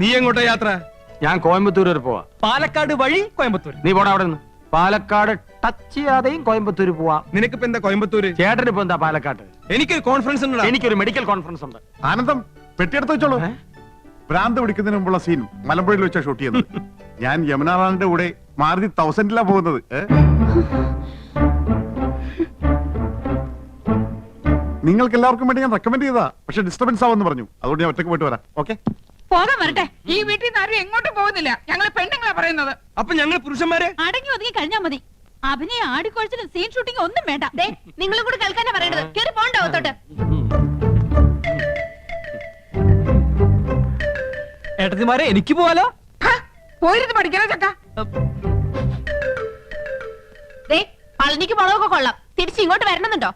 നീ എങ്ങോട്ടാ യാത്ര? ഞാൻ കോയമ്പത്തൂർ വരെ പോവാ. പാലക്കാട് വഴി കോയമ്പത്തൂർ. നീ പോടാ അവിടെ നിന്ന്. പാലക്കാട് ടച്ച് ചെയ്യാതെയും കോയമ്പത്തൂർ പോവാ. നിനക്കിപ്പോ എന്താ കോയമ്പത്തൂര്? ചേട്ടന് ഇപ്പൊ എന്താ പാലക്കാട്? എനിക്കൊരു കോൺഫറൻസ് ഉണ്ട്. എനിക്കൊരു മെഡിക്കൽ കോൺഫറൻസ് ഉണ്ട്. ആനന്ദം പെട്ടിയെടുത്ത് വെച്ചോളൂ. ഭ്രാന്ത് പിടിക്കുന്നതിന് മുമ്പുള്ള സീൻ മലമ്പുഴയിൽ വെച്ചാ ഷൂട്ട് ചെയ്യുന്നത്. ഞാൻ യമുന റാണിന്റെ കൂടെ മാരുതി 1000 പോകുന്നത്. നിങ്ങൾക്ക് എല്ലാവർക്കും വേണ്ടി ഞാൻ റെക്കമെൻഡ് ചെയ്താ, പക്ഷെ ഡിസ്റ്റർബൻസ് ആവുമെന്ന് പറഞ്ഞു. അതുകൊണ്ട് ഞാൻ ഒറ്റക്ക് പോയിട്ട് വരാം. ഓക്കെ, പോകാൻ വരട്ടെ. ഈ വീട്ടിൽ നിന്ന് ആരും എങ്ങോട്ടും പോകുന്നില്ല. ഞങ്ങൾ പെണ്ണുങ്ങളാ പറയുന്നത്. അപ്പൊ ഞങ്ങൾ പുരുഷന്മാരെ അടങ്ങി ഒതുങ്ങി കഴിഞ്ഞാ മതി. അഭിനയ ആടിക്കൊഴിച്ചിലും സീൻ ഷൂട്ടിംഗ് ഒന്നും വേണ്ട. നിങ്ങളും കൂടി കേൾക്കാനാ പറയണത്. കേറി പോണ്ടോ അകത്തോട്ട്. ഏട്ടത്തിമാരെ എനിക്ക് പോവാലോ? പോയിരുന്നു പഠിക്കണ ചക്ക. പളനിക്ക് മുളകൊക്കെ കൊള്ളാം. തിരിച്ച് ഇങ്ങോട്ട് വരണമെന്നുണ്ടോ?